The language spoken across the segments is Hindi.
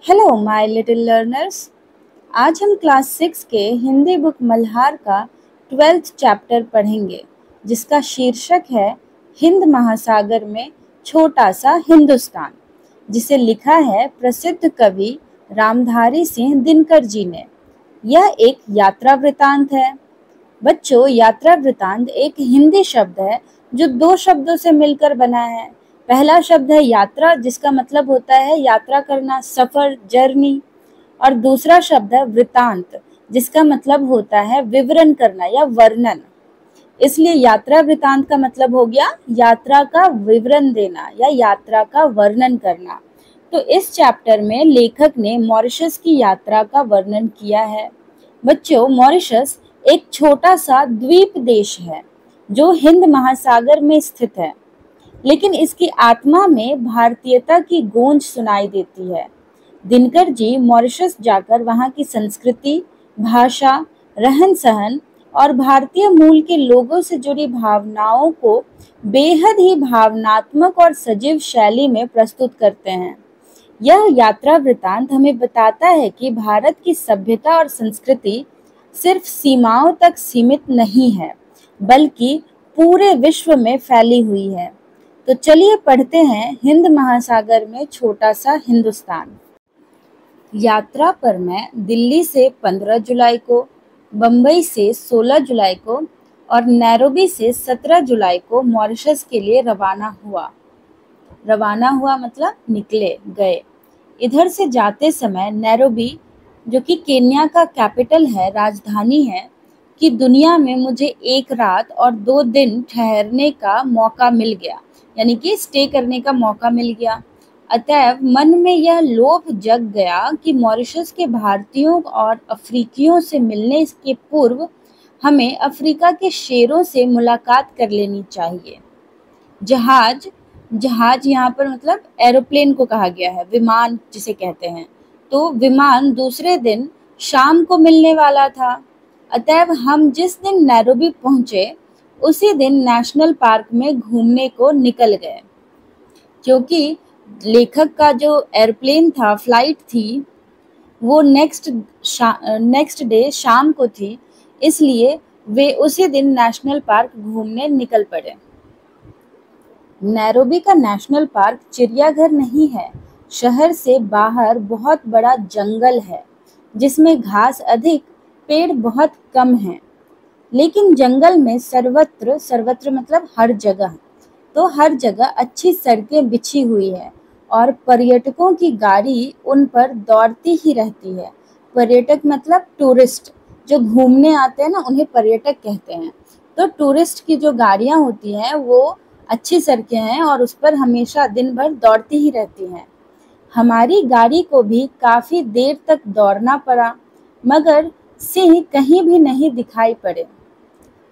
Hello my little learners. आज हम क्लास 6 के हिंदी बुक मल्हार का 12th चैप्टर पढ़ेंगे, जिसका शीर्षक है हिंद महासागर में छोटा सा हिंदुस्तान, जिसे लिखा है प्रसिद्ध कवि रामधारी सिंह दिनकर जी ने। यह एक यात्रा वृतांत है। बच्चों, यात्रा वृतांत एक हिंदी शब्द है जो दो शब्दों से मिलकर बना है। पहला शब्द है यात्रा, जिसका मतलब होता है यात्रा करना, सफर, जर्नी। और दूसरा शब्द है वृतांत, जिसका मतलब होता है विवरण करना या वर्णन। इसलिए यात्रा वृतांत का मतलब हो गया यात्रा का विवरण देना या यात्रा का वर्णन करना। तो इस चैप्टर में लेखक ने मॉरिशस की यात्रा का वर्णन किया है। बच्चों, मॉरिशस एक छोटा सा द्वीप देश है जो हिंद महासागर में स्थित है, लेकिन इसकी आत्मा में भारतीयता की गूंज सुनाई देती है। दिनकर जी मॉरिशस जाकर वहाँ की संस्कृति, भाषा, रहन सहन और भारतीय मूल के लोगों से जुड़ी भावनाओं को बेहद ही भावनात्मक और सजीव शैली में प्रस्तुत करते हैं। यह यात्रा वृतांत हमें बताता है कि भारत की सभ्यता और संस्कृति सिर्फ सीमाओं तक सीमित नहीं है, बल्कि पूरे विश्व में फैली हुई है। तो चलिए पढ़ते हैं हिंद महासागर में छोटा सा हिंदुस्तान। यात्रा पर मैं दिल्ली से 15 जुलाई को, बम्बई से 16 जुलाई को और नैरोबी से 17 जुलाई को मॉरिशस के लिए रवाना हुआ। रवाना हुआ मतलब निकले, गए। इधर से जाते समय नैरोबी, जो कि केन्या का कैपिटल है, राजधानी है, कि दुनिया में मुझे एक रात और 2 दिन ठहरने का मौका मिल गया, यानी कि स्टे करने का मौका मिल गया। अतएव मन में यह लोभ जग गया कि मॉरिशस के भारतीयों और अफ्रीकियों से मिलने के पूर्व हमें अफ्रीका के शेरों से मुलाकात कर लेनी चाहिए। जहाज यहाँ पर मतलब एरोप्लेन को कहा गया है, विमान जिसे कहते हैं। तो विमान दूसरे दिन शाम को मिलने वाला था। अतएव हम जिस दिन नैरोबी पहुंचे उसी दिन नेशनल पार्क में घूमने को निकल गए। क्योंकि लेखक का जो एयरप्लेन था, फ्लाइट थी, वो नेक्स्ट डे शाम को थी, इसलिए वे उसी दिन नेशनल पार्क घूमने निकल पड़े। नैरोबी का नेशनल पार्क चिड़ियाघर नहीं है, शहर से बाहर बहुत बड़ा जंगल है जिसमें घास अधिक, पेड़ बहुत कम हैं। लेकिन जंगल में सर्वत्र मतलब हर जगह, तो हर जगह अच्छी सड़कें बिछी हुई है और पर्यटकों की गाड़ी उन पर दौड़ती ही रहती है। पर्यटक मतलब टूरिस्ट, जो घूमने आते हैं ना, उन्हें पर्यटक कहते हैं। तो टूरिस्ट की जो गाड़ियाँ होती हैं वो अच्छी सड़कें हैं और उस पर हमेशा दिन भर दौड़ती ही रहती हैं। हमारी गाड़ी को भी काफ़ी देर तक दौड़ना पड़ा, मगर सिंह कहीं भी नहीं दिखाई पड़े।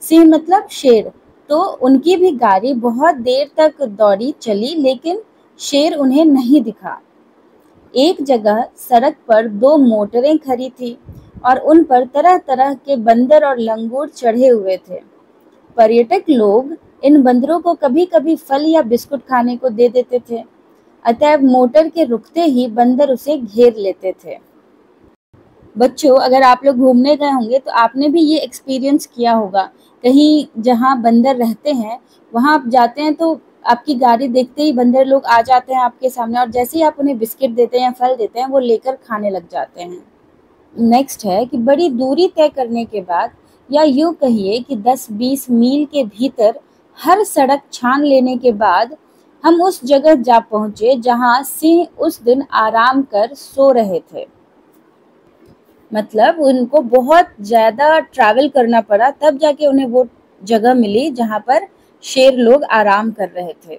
सिंह मतलब शेर। तो उनकी भी गाड़ी बहुत देर तक दौड़ी चली, लेकिन शेर उन्हें नहीं दिखा। एक जगह सड़क पर 2 मोटरें खड़ी थी और उन पर तरह तरह के बंदर और लंगूर चढ़े हुए थे। पर्यटक लोग इन बंदरों को कभी कभी फल या बिस्कुट खाने को दे देते थे। अतएव मोटर के रुकते ही बंदर उसे घेर लेते थे। बच्चों, अगर आप लोग घूमने गए होंगे तो आपने भी ये एक्सपीरियंस किया होगा। कहीं जहाँ बंदर रहते हैं वहाँ आप जाते हैं तो आपकी गाड़ी देखते ही बंदर लोग आ जाते हैं आपके सामने, और जैसे ही आप उन्हें बिस्किट देते हैं या फल देते हैं वो लेकर खाने लग जाते हैं। नेक्स्ट है कि बड़ी दूरी तय करने के बाद, या यूँ कहिए कि 10-20 मील के भीतर हर सड़क छान लेने के बाद हम उस जगह जा पहुँचे जहाँ सिंह उस दिन आराम कर सो रहे थे। मतलब उनको बहुत ज़्यादा ट्रैवल करना पड़ा, तब जाके उन्हें वो जगह मिली जहाँ पर शेर लोग आराम कर रहे थे।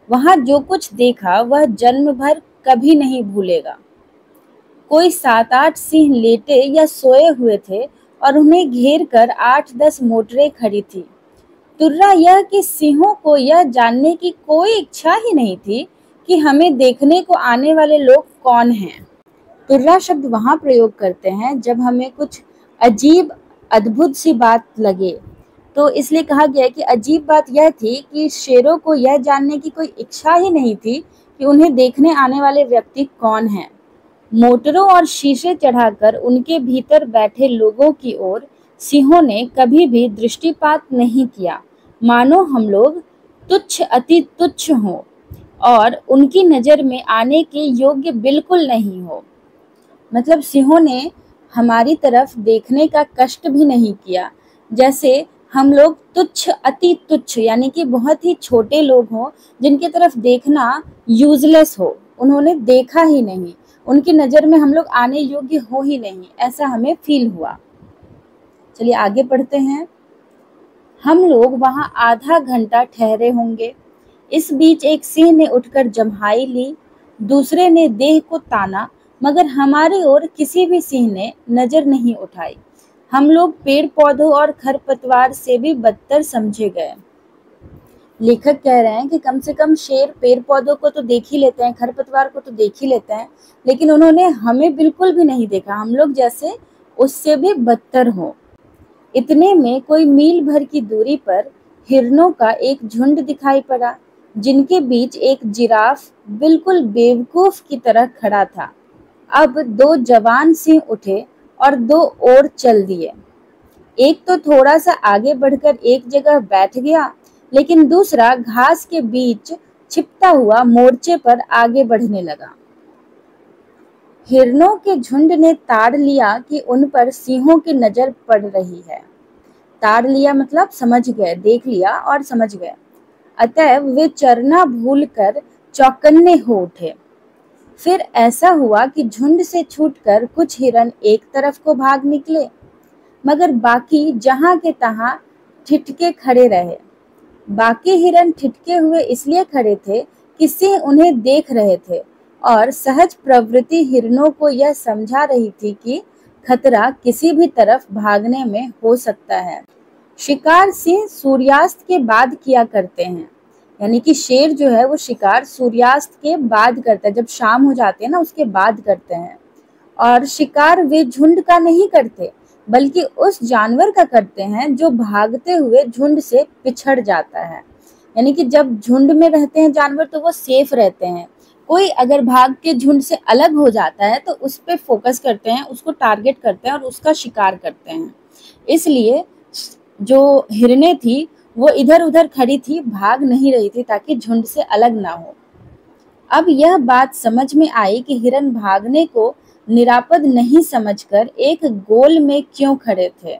वहाँ जो कुछ देखा वह जन्म भर कभी नहीं भूलेगा। कोई 7-8 सिंह लेटे या सोए हुए थे और उन्हें घेर कर 8-10 मोटरें खड़ी थी। तुर्रा यह कि सिंहों को यह जानने की कोई इच्छा ही नहीं थी कि हमें देखने को आने वाले लोग कौन हैं। तुर्रा शब्द वहाँ प्रयोग करते हैं जब हमें कुछ अजीब, अद्भुत सी बात लगे। तो इसलिए कहा गया है कि अजीब बात यह थी कि शेरों को यह जानने की कोई इच्छा ही नहीं थी कि उन्हें देखने आने वाले व्यक्ति कौन हैं। मोटरों और शीशे चढ़ाकर उनके भीतर बैठे लोगों की ओर सिंहों ने कभी भी दृष्टिपात नहीं किया, मानो हम लोग तुच्छ अति तुच्छ हों और उनकी नज़र में आने के योग्य बिल्कुल नहीं हो। मतलब सिंहों ने हमारी तरफ देखने का कष्ट भी नहीं किया, जैसे हम लोग तुच्छ अति तुच्छ यानी कि बहुत ही छोटे लोग हों जिनकी तरफ देखना यूजलेस हो, उन्होंने देखा ही नहीं, उनकी नज़र में हम लोग आने योग्य हो ही नहीं, ऐसा हमें फील हुआ। चलिए आगे पढ़ते हैं। हम लोग वहाँ आधा घंटा ठहरे होंगे। इस बीच एक सिंह ने उठकर जम्हाई ली, दूसरे ने देह को ताना, मगर हमारी ओर किसी भी सिंह ने नजर नहीं उठाई। हम लोग पेड़ पौधों और खरपतवार से भी बदतर समझे गए। लेखक कह रहे हैं कि कम से कम शेर पेड़ पौधों को तो देख ही लेते हैं, खरपतवार को तो देख ही लेते हैं, लेकिन उन्होंने हमें बिल्कुल भी नहीं देखा, हम लोग जैसे उससे भी बदतर हो। इतने में कोई मील भर की दूरी पर हिरणों का एक झुंड दिखाई पड़ा, जिनके बीच एक जिराफ बिल्कुल बेवकूफ की तरह खड़ा था। अब दो जवान सिंह उठे और दो और चल दिए। एक तो थोड़ा सा आगे बढ़कर एक जगह बैठ गया, लेकिन दूसरा घास के बीच छिपता हुआ मोर्चे पर आगे बढ़ने लगा। हिरणों के झुंड ने ताड़ लिया कि उन पर सिंहों की नजर पड़ रही है। ताड़ लिया मतलब समझ गए, देख लिया और समझ गए। अतएव वे चरना भूलकर चौकन्ने हो उठे। फिर ऐसा हुआ कि झुंड से छूटकर कुछ हिरन एक तरफ को भाग निकले, मगर बाकी जहां के तहां ठिठके खड़े रहे। बाकी हिरन ठिठके हुए इसलिए खड़े थे कि सिंह उन्हें देख रहे थे और सहज प्रवृत्ति हिरणों को यह समझा रही थी कि खतरा किसी भी तरफ भागने में हो सकता है। शिकार सिंह सूर्यास्त के बाद किया करते हैं, यानी कि शेर जो है वो शिकार सूर्यास्त के बाद करता है, जब शाम हो जाती है ना उसके बाद करते हैं। और शिकार वे झुंड का नहीं करते, बल्कि उस जानवर का करते हैं जो भागते हुए झुंड से पिछड़ जाता है। यानी कि जब झुंड में रहते हैं जानवर तो वो सेफ रहते हैं, कोई अगर भाग के झुंड से अलग हो जाता है तो उस पर फोकस करते हैं, उसको टारगेट करते हैं और उसका शिकार करते हैं। इसलिए जो हिरने थी वो इधर उधर खड़ी थी, भाग नहीं रही थी ताकि झुंड से अलग ना हो। अब यह बात समझ में आई कि हिरन भागने को निरापद नहीं समझकर एक गोल में क्यों खड़े थे।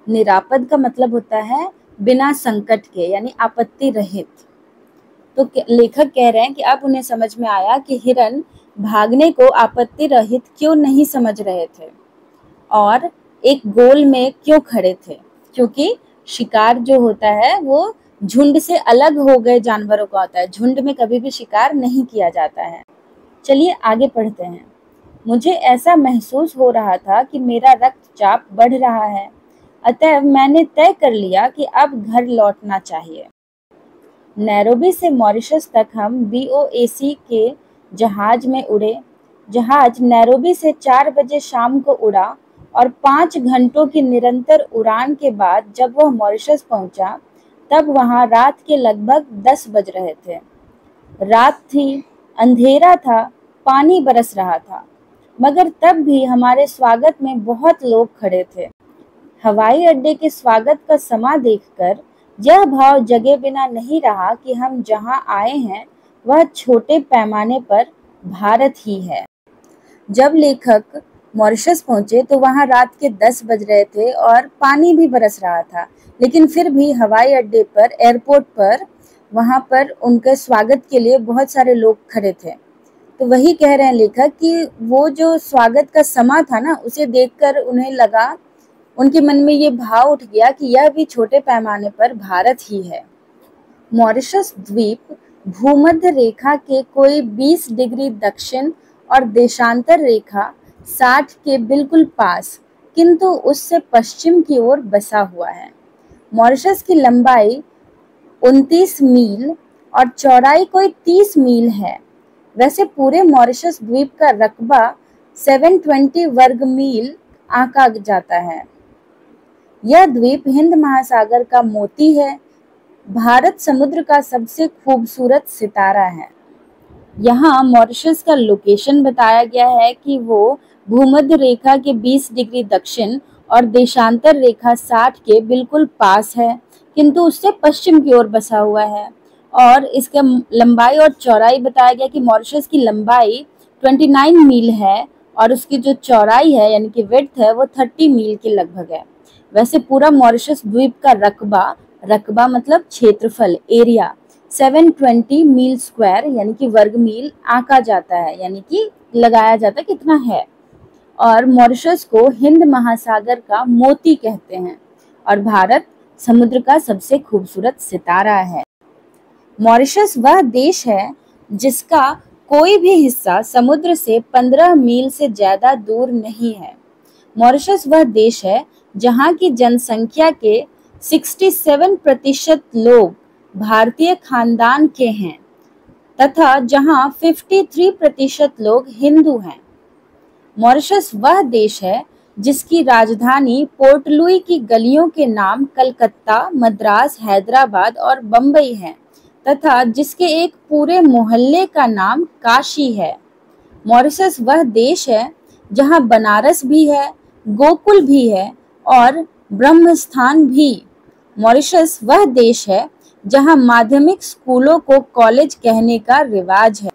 निरापद का मतलब होता है बिना संकट के, यानी आपत्ति रहित। तो लेखक कह रहे हैं कि अब उन्हें समझ में आया कि हिरन भागने को आपत्ति रहित क्यों नहीं समझ रहे थे और एक गोल में क्यों खड़े थे, क्योंकि शिकार जो होता है वो झुंड से अलग हो गए जानवरों का होता है, झुंड में कभी भी शिकार नहीं किया जाता है। चलिए आगे पढ़ते हैं। मुझे ऐसा महसूस हो रहा था कि मेरा रक्तचाप बढ़ रहा है, अतः मैंने तय कर लिया कि अब घर लौटना चाहिए। नैरोबी से मॉरिशस तक हम BOAC के जहाज में उड़े। जहाज नैरोबी से 4 बजे शाम को उड़ा और 5 घंटों की निरंतर उड़ान के बाद जब वह मॉरिशस पहुंचा तब वहां रात के लगभग 10 बज रहे थे। रात थी, अंधेरा था, पानी बरस रहा था, मगर तब भी हमारे स्वागत में बहुत लोग खड़े थे। हवाई अड्डे के स्वागत का समा देखकर यह भाव जगे बिना नहीं रहा कि हम जहां आए हैं वह छोटे पैमाने पर भारत ही है। जब लेखक मॉरिशस पहुंचे तो वहां रात के 10 बज रहे थे और पानी भी बरस रहा था, लेकिन फिर भी हवाई अड्डे पर, एयरपोर्ट पर, वहां पर उनके स्वागत के लिए बहुत सारे लोग खड़े थे। तो वही कह रहे हैं लेखक कि वो जो स्वागत का समा था ना, उसे देखकर उन्हें लगा, उनके मन में ये भाव उठ गया कि यह भी छोटे पैमाने पर भारत ही है। मॉरिशस द्वीप भूमध्य रेखा के कोई 20 डिग्री दक्षिण और देशांतर रेखा 60 के बिल्कुल पास, किंतु उससे पश्चिम की ओर बसा हुआ है। मॉरिशस की लंबाई 29 मील और चौड़ाई कोई 30 मील है। वैसे पूरे मॉरिशस द्वीप का रकबा 720 वर्ग मील आंका जाता है। यह द्वीप हिंद महासागर का मोती है। भारत समुद्र का सबसे खूबसूरत सितारा है। यहाँ मॉरिशस का लोकेशन बताया गया है कि वो भूमध्य रेखा के 20 डिग्री दक्षिण और देशांतर रेखा 60 के बिल्कुल पास है, किंतु उससे पश्चिम की ओर बसा हुआ है। और इसका लंबाई और चौड़ाई बताया गया कि मॉरिशस की लंबाई 29 मील है और उसकी जो चौड़ाई है यानी कि विड्थ है वो 30 मील के लगभग है। वैसे पूरा मॉरिशस द्वीप का रकबा मतलब क्षेत्रफल, एरिया 720 मील स्क्वायर यानी कि वर्ग मील आंका जाता है, यानी कि लगाया जाता है कितना है। और मॉरिशस को हिंद महासागर का मोती कहते हैं और भारत समुद्र का सबसे खूबसूरत सितारा है। मॉरिशस वह देश है जिसका कोई भी हिस्सा समुद्र से 15 मील से ज्यादा दूर नहीं है। मॉरिशस वह देश है जहां की जनसंख्या के 67% लोग भारतीय खानदान के हैं तथा जहां 53% लोग हिंदू हैं। मॉरिशस वह देश है जिसकी राजधानी पोर्ट लुई की गलियों के नाम कलकत्ता, मद्रास, हैदराबाद और बम्बई हैं तथा जिसके एक पूरे मोहल्ले का नाम काशी है। मॉरिशस वह देश है जहां बनारस भी है, गोकुल भी है और ब्रह्मस्थान भी। मॉरिशस वह देश है जहां माध्यमिक स्कूलों को कॉलेज कहने का रिवाज है।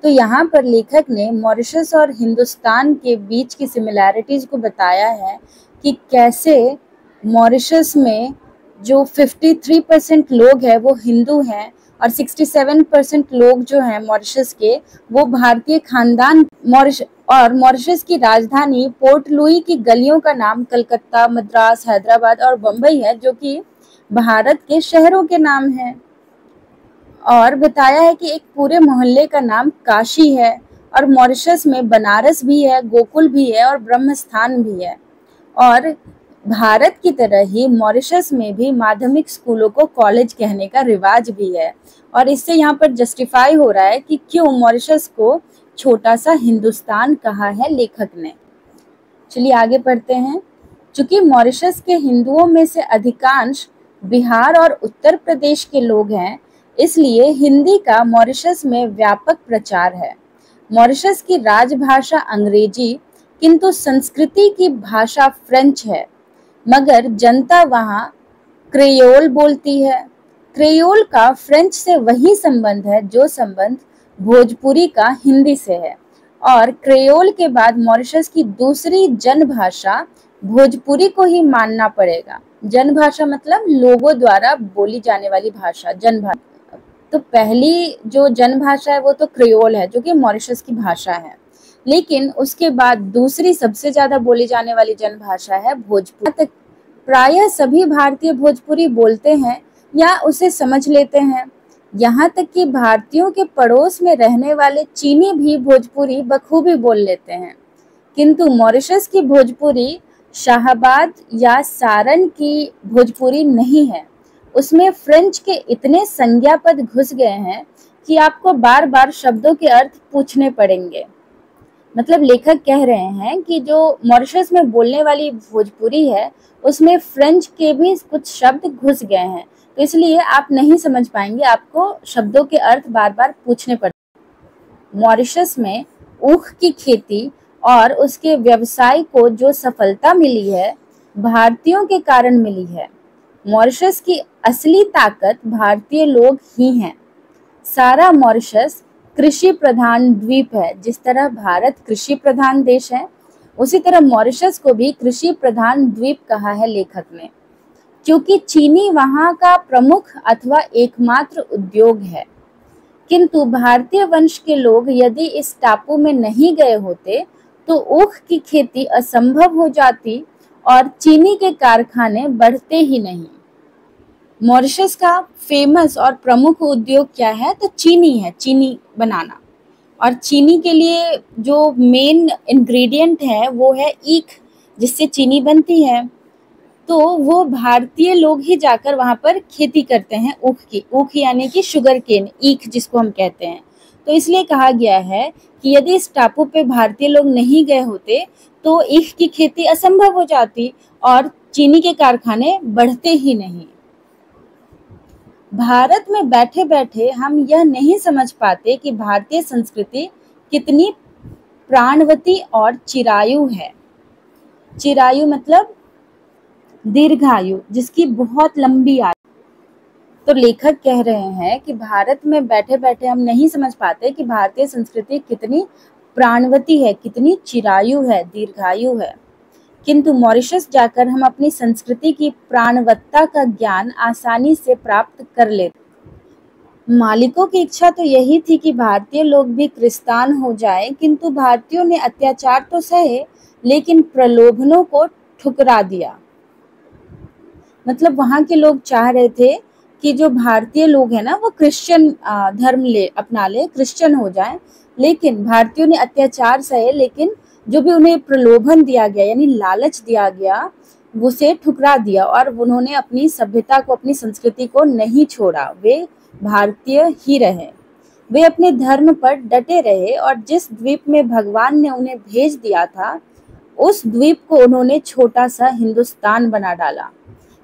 तो यहाँ पर लेखक ने मॉरिशस और हिंदुस्तान के बीच की सिमिलैरिटीज को बताया है कि कैसे मॉरिशस में जो 53% लोग हैं वो हिंदू हैं और 67% लोग जो हैं मॉरिशस के वो भारतीय खानदान। मॉरिशस की राजधानी पोर्ट लुई की गलियों का नाम कलकत्ता, मद्रास, हैदराबाद और बम्बई है, जो कि भारत के शहरों के नाम हैं। और बताया है कि एक पूरे मोहल्ले का नाम काशी है और मॉरिशस में बनारस भी है, गोकुल भी है और ब्रह्मस्थान भी है। और भारत की तरह ही मॉरिशस में भी माध्यमिक स्कूलों को कॉलेज कहने का रिवाज भी है और इससे यहाँ पर जस्टिफाई हो रहा है कि क्यों मॉरिशस को छोटा सा हिंदुस्तान कहा है लेखक ने। चलिए आगे पढ़ते हैं। चूंकि मॉरिशस के हिंदुओं में से अधिकांश बिहार और उत्तर प्रदेश के लोग हैं, इसलिए हिंदी का मॉरिशस में व्यापक प्रचार है। मॉरिशस की राजभाषा अंग्रेजी, किंतु संस्कृति की भाषा फ्रेंच है, मगर जनता वहाँ क्रेयोल बोलती है। क्रेयोल का फ्रेंच से वही संबंध है जो संबंध भोजपुरी का हिंदी से है और क्रेयोल के बाद मॉरिशस की दूसरी जनभाषा भोजपुरी को ही मानना पड़ेगा। जनभाषा मतलब लोगों द्वारा बोली जाने वाली भाषा, जनभाषा। तो पहली जो जनभाषा है वो तो क्रेयोल है जो कि मॉरिशस की भाषा है, लेकिन उसके बाद दूसरी सबसे ज्यादा बोली जाने वाली जनभाषा है भोजपुरी। प्रायः सभी भारतीय भोजपुरी बोलते हैं या उसे समझ लेते हैं। यहाँ तक कि भारतीयों के पड़ोस में रहने वाले चीनी भी भोजपुरी बखूबी बोल लेते हैं, किंतु मॉरिशस की भोजपुरी शाहाबाद या सारण की भोजपुरी नहीं है। उसमें फ्रेंच के इतने संज्ञापद घुस गए हैं कि आपको बार बार शब्दों के अर्थ पूछने पड़ेंगे। मतलब लेखक कह रहे हैं कि जो मॉरिशस में बोलने वाली भोजपुरी है उसमें फ्रेंच के भी कुछ शब्द घुस गए हैं, तो इसलिए आप नहीं समझ पाएंगे, आपको शब्दों के अर्थ बार बार पूछने पड़ेंगे। मॉरिशस में ऊख की खेती और उसके व्यवसाय को जो सफलता मिली है भारतीयों के कारण मिली है। मॉरिशस की असली ताकत भारतीय लोग ही हैं। सारा मॉरिशस कृषि प्रधान द्वीप है। जिस तरह भारत कृषि प्रधान देश है, उसी तरह मॉरिशस को भी कृषि प्रधान द्वीप कहा है लेखक ने, क्योंकि चीनी वहाँ का प्रमुख अथवा एकमात्र उद्योग है। किंतु भारतीय वंश के लोग यदि इस टापू में नहीं गए होते तो ऊख की खेती असंभव हो जाती और चीनी के कारखाने बढ़ते ही नहीं। मॉरिशस का फेमस और प्रमुख उद्योग क्या है? तो चीनी है, चीनी बनाना। और चीनी के लिए जो मेन इंग्रेडिएंट है वो है ईख, जिससे चीनी बनती है। तो वो भारतीय लोग ही जाकर वहाँ पर खेती करते हैं ऊख की। ऊख यानी कि शुगर केन, ईख जिसको हम कहते हैं। तो इसलिए कहा गया है कि यदि इस टापू पे भारतीय लोग नहीं गए होते तो ईख की खेती असंभव हो जाती और चीनी के कारखाने बढ़ते ही नहीं। भारत में बैठे बैठे हम यह नहीं समझ पाते कि भारतीय संस्कृति कितनी प्राणवती और चिरायु है। चिरायु मतलब दीर्घायु, जिसकी बहुत लंबी आयु। तो लेखक कह रहे हैं कि भारत में बैठे बैठे हम नहीं समझ पाते कि भारतीय संस्कृति कितनी प्राणवती है, कितनी चिरायु है, दीर्घायु है, किंतु मॉरिशस जाकर हम अपनी संस्कृति की प्राणवत्ता का ज्ञान आसानी से प्राप्त कर लेते। मालिकों की इच्छा तो यही थी कि भारतीय लोग भी क्रिस्तान हो जाएं, किंतु भारतीयों ने अत्याचार तो सहे लेकिन प्रलोभनों को ठुकरा दिया। मतलब वहाँ के लोग चाह रहे थे कि जो भारतीय लोग हैं ना वो क्रिश्चियन धर्म अपना ले, क्रिश्चियन हो जाएं, लेकिन भारतीयों ने अत्याचार सहे, लेकिन जो भी उन्हें प्रलोभन दिया गया यानी लालच दिया गया उसे ठुकरा दिया और उन्होंने अपनी सभ्यता को, अपनी संस्कृति को नहीं छोड़ा। वे भारतीय ही रहे, वे अपने धर्म पर डटे रहे और जिस द्वीप में भगवान ने उन्हें भेज दिया था उस द्वीप को उन्होंने छोटा सा हिंदुस्तान बना डाला।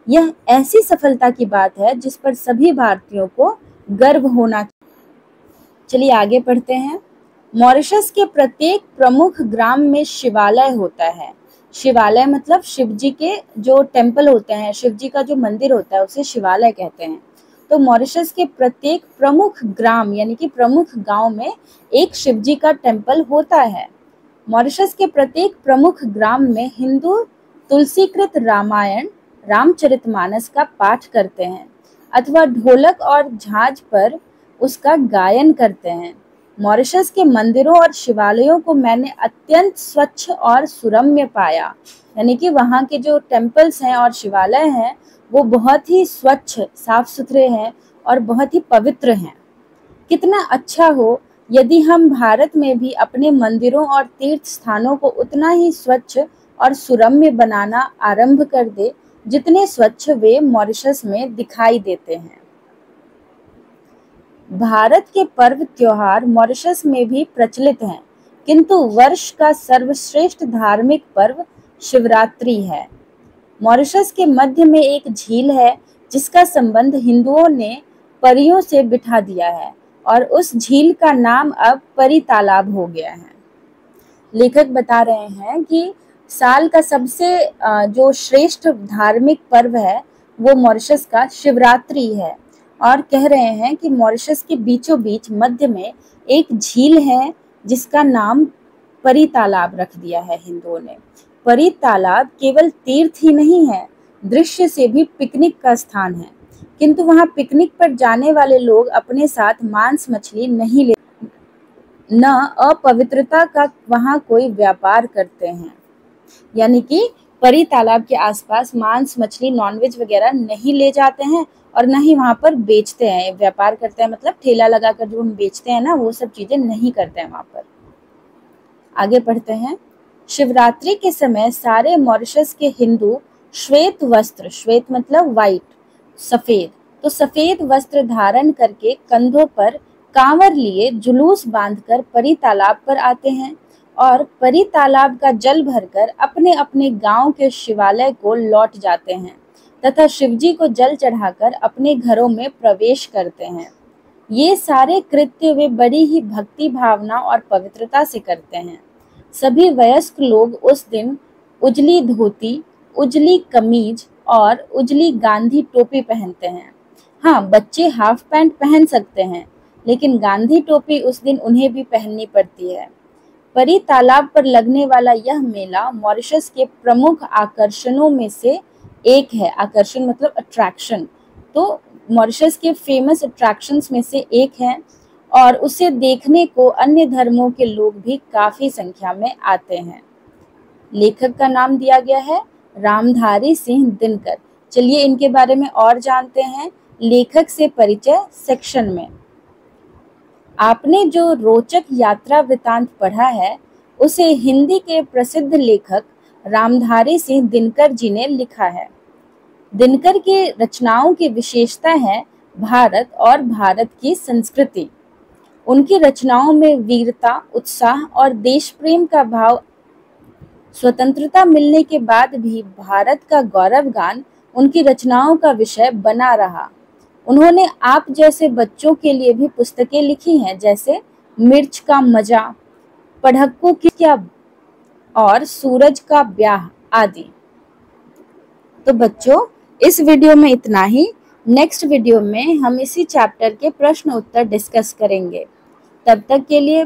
यह ऐसी सफलता की बात है जिस पर सभी भारतीयों को गर्व होना चाहिए। चलिए आगे पढ़ते हैं। मॉरिशस के प्रत्येक प्रमुख ग्राम में शिवालय होता है। शिवालय मतलब शिवजी के जो टेम्पल होते हैं, शिवजी का जो मंदिर होता है उसे शिवालय कहते हैं। तो मॉरिशस के प्रत्येक प्रमुख ग्राम यानी कि प्रमुख गांव में एक शिवजी का टेम्पल होता है। मॉरिशस के प्रत्येक प्रमुख ग्राम में हिंदू तुलसीकृत रामायण, रामचरितमानस का पाठ करते हैं अथवा ढोलक और झांझ पर उसका गायन करते हैं। मॉरिशस के मंदिरों और शिवालयों को मैंने अत्यंत स्वच्छ और सुरम्य पाया, यानी कि वहाँ के जो टेम्पल्स हैं और शिवालय हैं वो बहुत ही स्वच्छ, साफ सुथरे हैं और बहुत ही पवित्र हैं। कितना अच्छा हो यदि हम भारत में भी अपने मंदिरों और तीर्थ स्थानों को उतना ही स्वच्छ और सुरम्य बनाना आरंभ कर दे जितने स्वच्छ वे मॉरिशस में दिखाई देते हैं। भारत के पर्व त्योहार मॉरिशस में भी प्रचलित हैं, किंतु वर्ष का सर्वश्रेष्ठ धार्मिक पर्व शिवरात्रि है। मॉरिशस के मध्य में एक झील है जिसका संबंध हिंदुओं ने परियों से बिठा दिया है और उस झील का नाम अब परी तालाब हो गया है। लेखक बता रहे हैं कि साल का सबसे जो श्रेष्ठ धार्मिक पर्व है वो मॉरिशस का शिवरात्रि है और कह रहे हैं कि मॉरिशस के बीचों बीच मध्य में एक झील है जिसका नाम परी तालाब रख दिया है हिंदुओं ने। परी तालाब केवल तीर्थ ही नहीं है, दृश्य से भी पिकनिक का स्थान है, किंतु वहाँ पिकनिक पर जाने वाले लोग अपने साथ मांस मछली नहीं ले, न अपवित्रता का वहाँ कोई व्यापार करते हैं। यानी कि परी तालाब के आसपास मांस मछली नॉनवेज वगैरह नहीं ले जाते हैं और न ही वहाँ पर बेचते हैं, व्यापार करते हैं, मतलब ठेला लगाकर जो हम बेचते हैं ना वो सब चीजें नहीं करते हैं वहाँ पर। आगे पढ़ते हैं। शिवरात्रि के समय सारे मॉरिशस के हिंदू श्वेत वस्त्र, श्वेत मतलब वाइट, सफेद, तो सफेद वस्त्र धारण करके कंधों पर कांवर लिए जुलूस बांधकर परी तालाब पर आते हैं और परी तालाब का जल भरकर अपने अपने गांव के शिवालय को लौट जाते हैं तथा शिवजी को जल चढ़ाकर अपने घरों में प्रवेश करते हैं। ये सारे कृत्य वे बड़ी ही भक्ति भावना और पवित्रता से करते हैं। सभी वयस्क लोग उस दिन उजली धोती, उजली कमीज और उजली गांधी टोपी पहनते हैं। हाँ, बच्चे हाफ पैंट पहन सकते हैं, लेकिन गांधी टोपी उस दिन उन्हें भी पहननी पड़ती है। परी तालाब पर लगने वाला यह मेला मॉरिशस के प्रमुख आकर्षणों में से एक है। आकर्षण मतलब अट्रैक्शन, तो मॉरिशस के फेमस अट्रैक्शंस में से एक है और उसे देखने को अन्य धर्मों के लोग भी काफी संख्या में आते हैं। लेखक का नाम दिया गया है रामधारी सिंह दिनकर। चलिए इनके बारे में और जानते हैं लेखक से परिचय सेक्शन में। आपने जो रोचक यात्रा वृतांत पढ़ा है उसे हिंदी के प्रसिद्ध लेखक रामधारी सिंह दिनकर जी ने लिखा है। दिनकर की रचनाओं की विशेषता है भारत और भारत की संस्कृति। उनकी रचनाओं में वीरता, उत्साह और देश प्रेम का भाव। स्वतंत्रता मिलने के बाद भी भारत का गौरव गान उनकी रचनाओं का विषय बना रहा। उन्होंने आप जैसे बच्चों के लिए भी पुस्तकें लिखी हैं, जैसे मिर्च का मजा, पढ़क्कू की क्या और सूरज का ब्याह आदि। तो बच्चों, इस वीडियो में इतना ही। नेक्स्ट वीडियो में हम इसी चैप्टर के प्रश्न उत्तर डिस्कस करेंगे। तब तक के लिए